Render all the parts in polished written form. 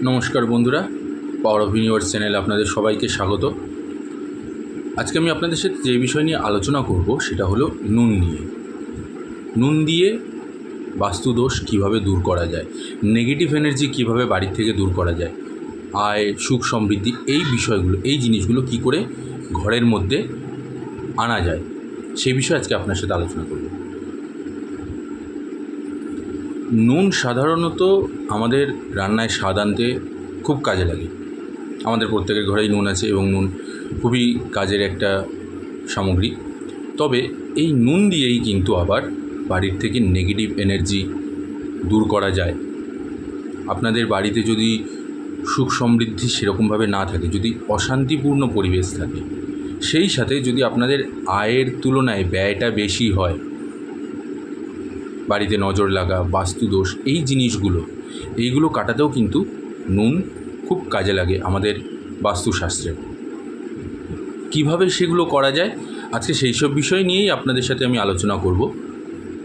নমস্কার বন্ধুরা, power of universe চ্যানেলে আপনাদের সবাইকে স্বাগত। আজকে আমি আপনাদের সাথে যে বিষয় নিয়ে আলোচনা করব সেটা হলো নুন নিয়ে। নুন দিয়ে বাস্তুদোষ কীভাবে দূর করা যায়, নেগেটিভ এনার্জি কীভাবে বাড়ি থেকে দূর করা যায়, আয়, সুখ, সমৃদ্ধি, এই বিষয়গুলো, এই জিনিসগুলো কী করে ঘরের মধ্যে আনা যায়, সেই বিষয়ে আজকে আপনার সাথে আলোচনা করব। নুন সাধারণত আমাদের রান্নায় স্বাদ আনতে খুব কাজে লাগে। আমাদের প্রত্যেকের ঘরেই নুন আছে এবং নুন খুবই কাজের একটা সামগ্রী। তবে এই নুন দিয়েই কিন্তু আবার বাড়ির থেকে নেগেটিভ এনার্জি দূর করা যায়। আপনাদের বাড়িতে যদি সুখ সমৃদ্ধি সেরকমভাবে না থাকে, যদি অশান্তিপূর্ণ পরিবেশ থাকে, সেই সাথে যদি আপনাদের আয়ের তুলনায় ব্যয়টা বেশি হয়, বাড়িতে নজর লাগা, বাস্তুদোষ, এই জিনিসগুলো, এইগুলো কাটাতেও কিন্তু নুন খুব কাজে লাগে আমাদের বাস্তুশাস্ত্রে। কিভাবে সেগুলো করা যায়, আজকে সেই সব বিষয় নিয়েই আপনাদের সাথে আমি আলোচনা করব।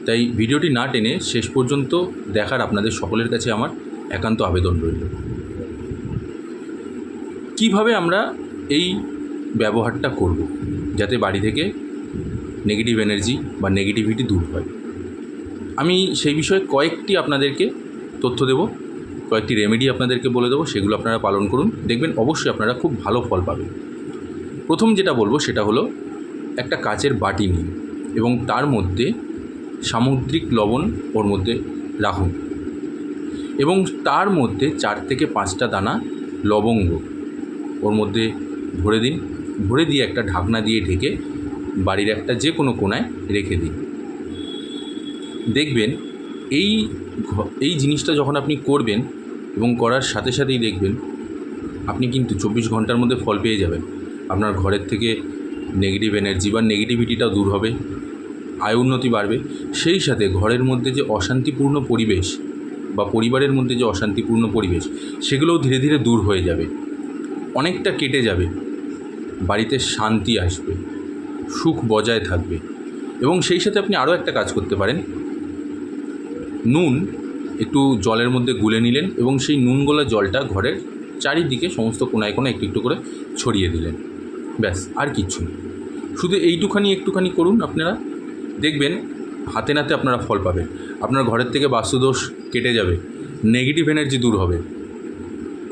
তাই ভিডিওটি না টেনে শেষ পর্যন্ত দেখার আপনাদের সকলের কাছে আমার একান্ত আবেদন রইল। কিভাবে আমরা এই ব্যবহারটা করব যাতে বাড়ি থেকে নেগেটিভ এনার্জি বা নেগেটিভিটি দূর হয়, আমি সেই বিষয়ে কয়েকটি আপনাদেরকে তথ্য দেব, কয়েকটি রেমেডি আপনাদেরকে বলে দেবো। সেগুলো আপনারা পালন করুন, দেখবেন অবশ্যই আপনারা খুব ভালো ফল পাবেন। প্রথম যেটা বলবো সেটা হলো, একটা কাচের বাটি নিন এবং তার মধ্যে সামুদ্রিক লবণ ওর মধ্যে রাখুন এবং তার মধ্যে 4 থেকে 5টা দানা লবঙ্গ ওর মধ্যে ভরে দিন। ভরে দিয়ে একটা ঢাকনা দিয়ে ঢেকে বাড়ির একটা যে কোনো কোণায় রেখে দিন। দেখবেন এই জিনিসটা যখন আপনি করবেন এবং করার সাথে সাথেই দেখবেন আপনি কিন্তু 24 ঘন্টার মধ্যে ফল পেয়ে যাবেন। আপনার ঘরের থেকে নেগেটিভ এনার্জি বা নেগেটিভিটিটাও দূর হবে, আয় উন্নতি বাড়বে। সেই সাথে ঘরের মধ্যে যে অশান্তিপূর্ণ পরিবেশ বা পরিবারের মধ্যে যে অশান্তিপূর্ণ পরিবেশ, সেগুলোও ধীরে ধীরে দূর হয়ে যাবে, অনেকটা কেটে যাবে। বাড়িতে শান্তি আসবে, সুখ বজায় থাকবে। এবং সেই সাথে আপনি আরও একটা কাজ করতে পারেন। নুন একটু জলের মধ্যে গুলে নিলেন এবং সেই নুন গোলা জলটা ঘরের চারিদিকে সমস্ত কোণায় কোণায় একটু একটু করে ছড়িয়ে দিলেন। ব্যাস, আর কিচ্ছু না। শুধু এইটুখানি একটুখানি করুন, আপনারা দেখবেন হাতে নাতে আপনারা ফল পাবেন। আপনার ঘরের থেকে বাস্তুদোষ কেটে যাবে, নেগেটিভ এনার্জি দূর হবে,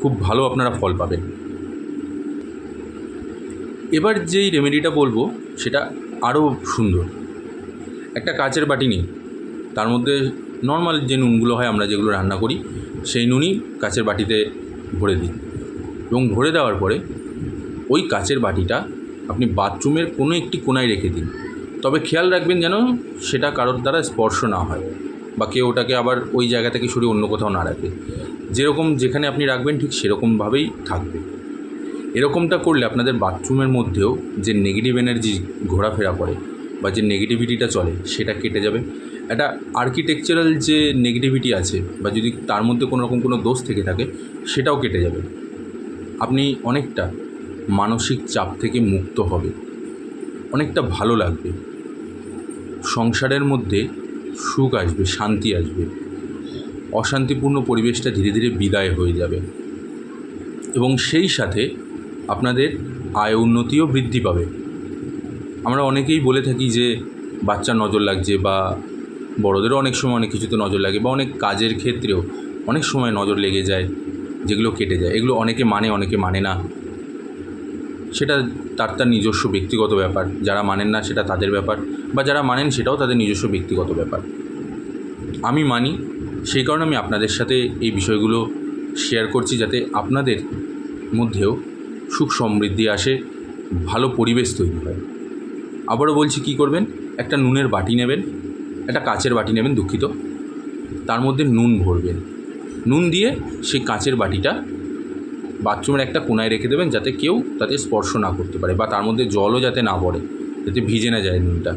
খুব ভালো আপনারা ফল পাবেন। এবার যেই রেমেডিটা বলবো সেটা আরও সুন্দর। একটা কাচের বাটি নিন, তার মধ্যে নর্মাল যে নুনগুলো হয়, আমরা যেগুলো রান্না করি, সেই নুনই কাচের বাটিতে ভরে দিন এবং ভরে দেওয়ার পরে ওই কাচের বাটিটা আপনি বাথরুমের কোনো একটি কোণায় রেখে দিন। তবে খেয়াল রাখবেন যেন সেটা কারোর দ্বারা স্পর্শ না হয় বা কেউ ওটাকে আবার ওই জায়গা থেকে সরিয়ে অন্য কোথাও না রাখে। যেরকম যেখানে আপনি রাখবেন ঠিক সেরকমভাবেই থাকবে। এরকমটা করলে আপনাদের বাথরুমের মধ্যেও যে নেগেটিভ এনার্জি ঘোরাফেরা করে বা যে নেগেটিভিটিটা চলে, সেটা কেটে যাবে। একটা আর্কিটেকচারাল যে নেগেটিভিটি আছে বা যদি তার মধ্যে কোনো রকম কোনো দোষ থেকে থাকে, সেটাও কেটে যাবে। আপনি অনেকটা মানসিক চাপ থেকে মুক্ত হবে, অনেকটা ভালো লাগবে, সংসারের মধ্যে সুখ আসবে, শান্তি আসবে, অশান্তিপূর্ণ পরিবেশটা ধীরে ধীরে বিদায় হয়ে যাবে এবং সেই সাথে আপনাদের আয় উন্নতিও বৃদ্ধি পাবে। আমরা অনেকেই বলে থাকি যে বাচ্চার নজর লাগছে, বা বড়োদেরও অনেক সময় অনেক কিছুতে নজর লাগে, বা অনেক কাজের ক্ষেত্রেও অনেক সময় নজর লেগে যায়, যেগুলো কেটে যায়। এগুলো অনেকে মানে, অনেকে মানে না, সেটা তার নিজস্ব ব্যক্তিগত ব্যাপার। যারা মানেন না সেটা তাদের ব্যাপার, বা যারা মানেন সেটাও তাদের নিজস্ব ব্যক্তিগত ব্যাপার। আমি মানি, সেই কারণে আমি আপনাদের সাথে এই বিষয়গুলো শেয়ার করছি, যাতে আপনাদের মধ্যেও সুখ সমৃদ্ধি আসে, ভালো পরিবেশ তৈরি হয়। আবারও বলছি, কী করবেন, একটা নুনের বাটি নেবেন, একটা কাচের বাটি নেবেন, দুঃখিত, তার মধ্যে নুন ভরবেন। নুন দিয়ে সেই কাচের বাটিটা বাথরুমের একটা কোণায় রেখে দেবেন, যাতে কেউ তাতে স্পর্শ না করতে পারে, বা তার মধ্যে জলও যাতে না পড়ে, যাতে ভিজে না যায় নুনটা।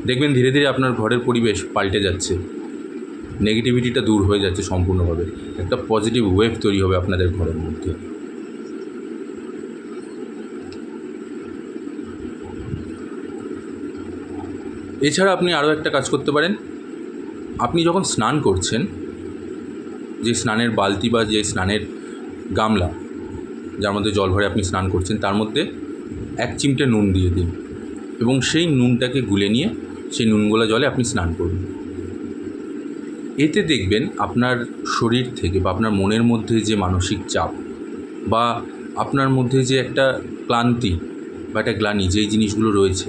দেখবেন ধীরে ধীরে আপনার ঘরের পরিবেশ পাল্টে যাচ্ছে, নেগেটিভিটিটা দূর হয়ে যাচ্ছে সম্পূর্ণভাবে, একটা পজিটিভ ওয়েভ তৈরি হবে আপনাদের ঘরের মধ্যে। এছাড়া আপনি আরও একটা কাজ করতে পারেন। আপনি যখন স্নান করছেন, যে স্নানের বালতি বা যে স্নানের গামলা যার মধ্যে জল ভরে আপনি স্নান করছেন তার মধ্যে 1 চিমটে নুন দিয়ে দিন এবং সেই নুনটাকে গুলে নিয়ে সেই নুনগোলা জলে আপনি স্নান করুন। এতে দেখবেন আপনার শরীর থেকে বা আপনার মনের মধ্যে যে মানসিক চাপ বা আপনার মধ্যে যে একটা ক্লান্তি বা একটা গ্লানি যেই জিনিসগুলো রয়েছে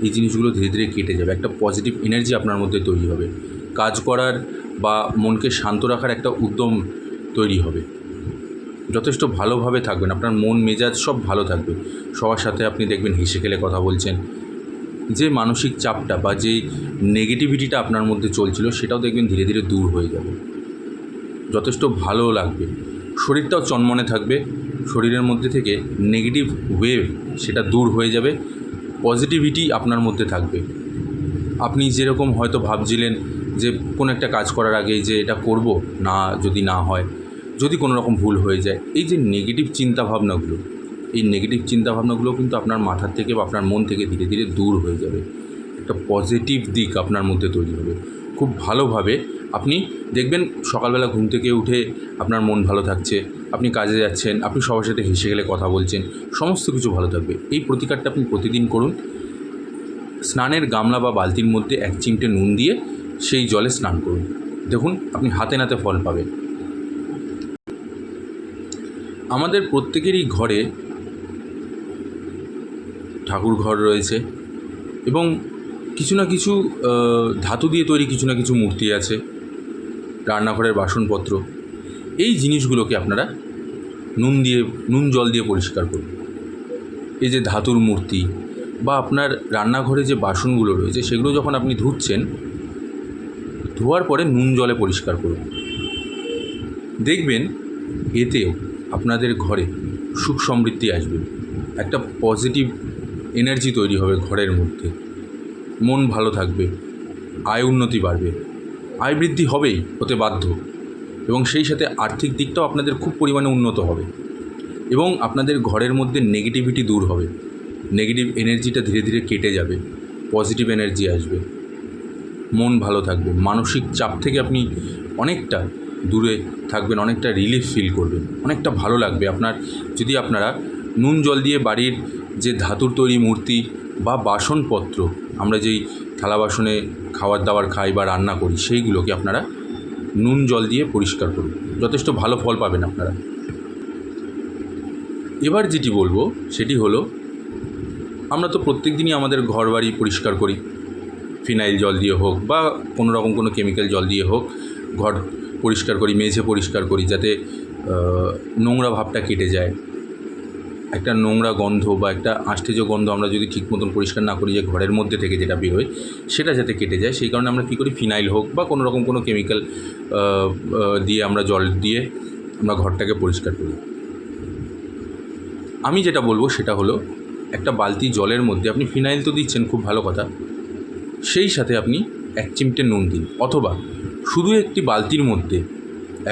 এই জিনিসগুলো ধীরে ধীরে কেটে যাবে। একটা পজিটিভ এনার্জি আপনার মধ্যে তৈরি হবে, কাজ করার বা মনকে শান্ত রাখার একটা উদ্যম তৈরি হবে। যথেষ্ট ভালোভাবে থাকবেন, আপনার মন মেজাজ সব ভালো থাকবে। সবার সাথে আপনি দেখবেন হেসে খেলে কথা বলছেন। যে মানসিক চাপটা বা যে নেগেটিভিটিটা আপনার মধ্যে চলছিল সেটাও দেখবেন ধীরে ধীরে দূর হয়ে যাবে। যথেষ্ট ভালো লাগবে, শরীরটাও চনমনে থাকবে। শরীরের মধ্যে থেকে নেগেটিভ ওয়েভ সেটা দূর হয়ে যাবে, পজিটিভিটি আপনার মধ্যে থাকবে। আপনি যেরকম হয়তো ভাবছিলেন যে কোনো একটা কাজ করার আগে যে এটা করব না, যদি না হয়, যদি কোনো রকম ভুল হয়ে যায়, এই যে নেগেটিভ চিন্তাভাবনাগুলো, এই নেগেটিভ চিন্তাভাবনাগুলো কিন্তু আপনার মাথার থেকে বা আপনার মন থেকে ধীরে ধীরে দূর হয়ে যাবে। একটা পজিটিভ দিক আপনার মধ্যে তৈরি হবে। খুব ভালোভাবে আপনি দেখবেন সকালবেলা ঘুম থেকে উঠে আপনার মন ভালো থাকছে, আপনি কাজে যাচ্ছেন, আপনি সবার সাথে হেসে গেলে কথা বলছেন, সমস্ত কিছু ভালো থাকবে। এই প্রতিকারটা আপনি প্রতিদিন করুন। স্নানের গামলা বা বালতির মধ্যে 1 চিমটে নুন দিয়ে সেই জলে স্নান করুন, দেখুন আপনি হাতে নাতে ফল পাবেন। আমাদের প্রত্যেকেরই ঘরে ঠাকুর ঘর রয়েছে এবং কিছু না কিছু ধাতু দিয়ে তৈরি কিছু না কিছু মূর্তি আছে, রান্নাঘরের বাসনপত্র। এই জিনিসগুলোকে আপনারা নুন জল দিয়ে পরিষ্কার করুন। এই যে ধাতুর মূর্তি বা আপনার রান্নাঘরে যে বাসনগুলো রয়েছে সেগুলো যখন আপনি ধুচ্ছেন, ধোয়ার পরে নুন জলে পরিষ্কার করুন। দেখবেন এতেও আপনাদের ঘরে সুখ সমৃদ্ধি আসবে, একটা পজিটিভ এনার্জি তৈরি হবে ঘরের মধ্যে, মন ভালো থাকবে, আয় উন্নতি বাড়বে। আয় বৃদ্ধি হবেই, হতে বাধ্য, এবং সেই সাথে আর্থিক দিকটাও আপনাদের খুব পরিমাণে উন্নত হবে এবং আপনাদের ঘরের মধ্যে নেগেটিভিটি দূর হবে, নেগেটিভ এনার্জিটা ধীরে ধীরে কেটে যাবে, পজিটিভ এনার্জি আসবে, মন ভালো থাকবে, মানসিক চাপ থেকে আপনি অনেকটা দূরে থাকবেন, অনেকটা রিলিফ ফিল করবেন, অনেকটা ভালো লাগবে আপনার। যদি আপনারা নুন জল দিয়ে বাড়ির যে ধাতুর তৈরি মূর্তি বা বাসনপত্র, আমরা যেই থালা বাসনে খাবার দাবার খাই বা রান্না করি, সেইগুলোকে আপনারা নুন জল দিয়ে পরিষ্কার করুন, যথেষ্ট ভালো ফল পাবেন আপনারা। এবার যেটি বলবো সেটি হলো, আমরা তো প্রত্যেক দিনই আমাদের ঘর বাড়ি পরিষ্কার করি, ফিনাইল জল দিয়ে হোক বা কোনো রকম কোনো কেমিক্যাল জল দিয়ে হোক ঘর পরিষ্কার করি, মেঝে পরিষ্কার করি, যাতে নোংরা ভাবটা কেটে যায়। একটা নোংরা গন্ধ বা একটা আষ্টেজ গন্ধ আমরা যদি ঠিক মতন পরিষ্কার না করি, যে ঘরের মধ্যে থেকে যেটা বেরোয় সেটা যাতে কেটে যায়, সেই কারণে আমরা কী করি, ফিনাইল হোক বা কোনো রকম কোনো কেমিক্যাল দিয়ে আমরা জল দিয়ে আমরা ঘরটাকে পরিষ্কার করি। আমি যেটা বলবো সেটা হলো, একটা বালতি জলের মধ্যে আপনি ফিনাইল তো দিচ্ছেন, খুব ভালো কথা, সেই সাথে আপনি 1 চিমটে নুন দিন, অথবা শুধু একটি বালতির মধ্যে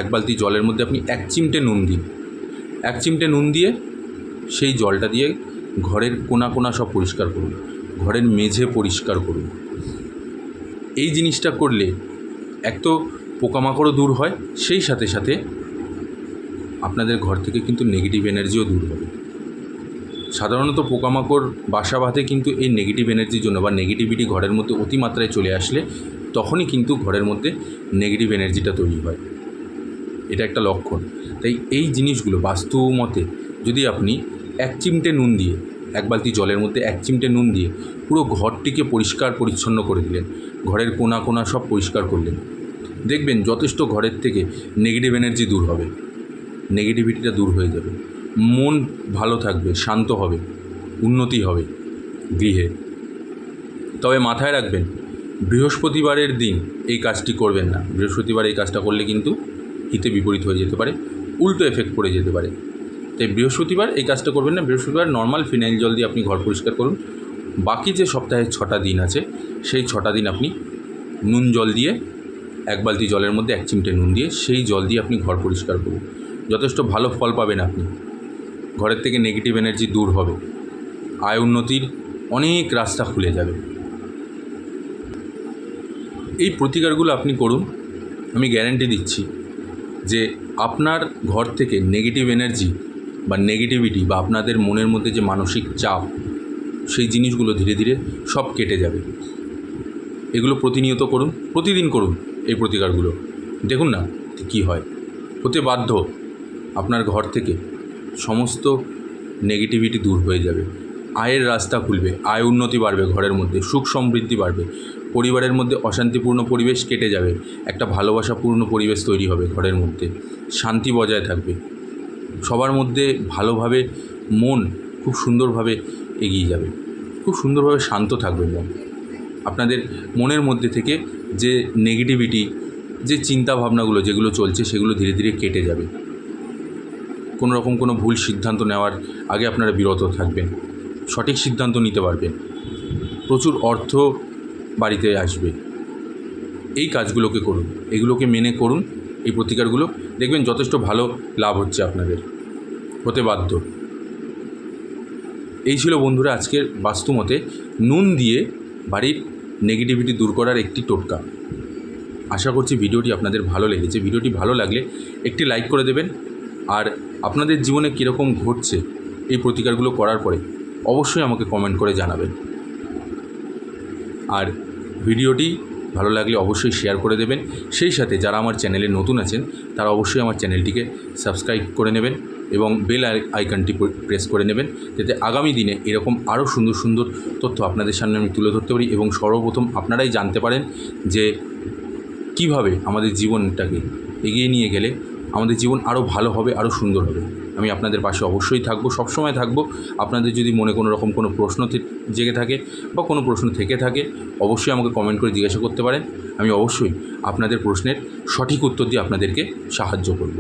1 বালতি জলের মধ্যে আপনি 1 চিমটে নুন দিন। 1 চিমটে নুন দিয়ে সেই জলটা দিয়ে ঘরের কোনা কোনা সব পরিষ্কার করুন, ঘরের মেঝে পরিষ্কার করুন। এই জিনিসটা করলে এক তো পোকামাকড়ও দূর হয়, সেই সাথে সাথে আপনাদের ঘর থেকে কিন্তু নেগেটিভ এনার্জিও দূর হবে। সাধারণত পোকামাকড় বাসা বাঁধে কিন্তু এই নেগেটিভ এনার্জির জন্য, বা নেগেটিভিটি ঘরের মধ্যে অতিমাত্রায় চলে আসলে তখনই কিন্তু ঘরের মধ্যে নেগেটিভ এনার্জিটা তৈরি হয়। এটা একটা লক্ষণ। তাই এই জিনিসগুলো বাস্তু মতে যদি আপনি 1 চিমটে নুন দিয়ে, 1 বালতি জলের মধ্যে 1 চিমটে নুন দিয়ে পুরো ঘরটিকে পরিষ্কার পরিচ্ছন্ন করে দিলেন, ঘরের কোনা কোনা সব পরিষ্কার করলেন, দেখবেন যথেষ্ট ঘরের থেকে নেগেটিভ এনার্জি দূর হবে, নেগেটিভিটিটা দূর হয়ে যাবে, মন ভালো থাকবে, শান্ত হবে, উন্নতি হবে গৃহে। তবে মাথায় রাখবেন, বৃহস্পতিবারের দিন এই কাজটি করবেন না। বৃহস্পতিবার এই কাজটা করলে কিন্তু হিতে বিপরীত হয়ে যেতে পারে, উল্টো এফেক্ট পড়ে যেতে পারে। তাই বৃহস্পতিবার এই কাজটা করবেন না। বৃহস্পতিবার নর্মাল ফিনাইল জল দিয়ে আপনি ঘর পরিষ্কার করুন। বাকি যে সপ্তাহে 6টা দিন আছে, সেই 6টা দিন আপনি নুন জল দিয়ে 1 বালতি জলের মধ্যে 1 চিমটে নুন দিয়ে সেই জল দিয়ে আপনি ঘর পরিষ্কার করুন, যথেষ্ট ভালো ফল পাবেন আপনি। ঘরের থেকে নেগেটিভ এনার্জি দূর হবে, আয় উন্নতির অনেক রাস্তা খুলে যাবে। এই প্রতিকারগুলো আপনি করুন, আমি গ্যারান্টি দিচ্ছি যে আপনার ঘর থেকে নেগেটিভ এনার্জি বা নেগেটিভিটি বা আপনাদের মনের মধ্যে যে মানসিক চাপ, সেই জিনিসগুলো ধীরে ধীরে সব কেটে যাবে। এগুলো প্রতিনিয়ত করুন, প্রতিদিন করুন এই প্রতিকারগুলো, দেখুন না কী হয়। হতে বাধ্য আপনার ঘর থেকে সমস্ত নেগেটিভিটি দূর হয়ে যাবে, আয়ের রাস্তা খুলবে, আয় উন্নতি বাড়বে, ঘরের মধ্যে সুখ সমৃদ্ধি বাড়বে, পরিবারের মধ্যে অশান্তিপূর্ণ পরিবেশ কেটে যাবে, একটা ভালোবাসাপূর্ণ পরিবেশ তৈরি হবে ঘরের মধ্যে, শান্তি বজায় থাকবে, সবার মধ্যে ভালোভাবে মন খুব সুন্দরভাবে এগিয়ে যাবে, খুব সুন্দরভাবে শান্ত থাকবে মন। আপনাদের মনের মধ্যে থেকে যে নেগেটিভিটি, যে চিন্তাভাবনাগুলো যেগুলো চলছে, সেগুলো ধীরে ধীরে কেটে যাবে। কোনো রকম কোনো ভুল সিদ্ধান্ত নেওয়ার আগে আপনারা বিরত থাকবেন, সঠিক সিদ্ধান্ত নিতে পারবেন, প্রচুর অর্থ বাড়িতে আসবে। এই কাজগুলোকে করুন, এগুলোকে মেনে করুন এই প্রতিকারগুলো, দেখবেন যথেষ্ট ভালো লাভ হচ্ছে আপনাদের, হতে বাধ্য। এই ছিল বন্ধুরা আজকের বাস্তুমতে নুন দিয়ে বাড়ির নেগেটিভিটি দূর করার একটি টোটকা। আশা করছি ভিডিওটি আপনাদের ভালো লেগেছে। ভিডিওটি ভালো লাগলে একটি লাইক করে দেবেন, আর আপনাদের জীবনে কীরকম ঘটছে এই প্রতিকারগুলো করার পরে অবশ্যই আমাকে কমেন্ট করে জানাবেন। আর ভিডিওটি ভালো লাগলে অবশ্যই শেয়ার করে দেবেন। সেই সাথে যারা আমার চ্যানেলে নতুন আছেন তারা অবশ্যই আমার চ্যানেলটিকে সাবস্ক্রাইব করে নেবেন এবং বেল আইকনটি প্রেস করে নেবেন, যাতে আগামী দিনে এরকম আরও সুন্দর সুন্দর তথ্য আপনাদের সামনে আমি তুলে ধরতে পারি এবং সর্বপ্রথম আপনারাই জানতে পারেন যে কিভাবে আমাদের জীবনটাকে এগিয়ে নিয়ে গেলে আমাদের জীবন আরও ভালো হবে, আরও সুন্দর হবে। আমি আপনাদের পাশে অবশ্যই থাকবো, সবসময় থাকবো। আপনাদের যদি মনে কোনো রকম কোনো প্রশ্ন জেগে থাকে বা কোনো প্রশ্ন থেকে থাকে, অবশ্যই আমাকে কমেন্ট করে জিজ্ঞাসা করতে পারেন। আমি অবশ্যই আপনাদের প্রশ্নের সঠিক উত্তর দিয়ে আপনাদেরকে সাহায্য করব।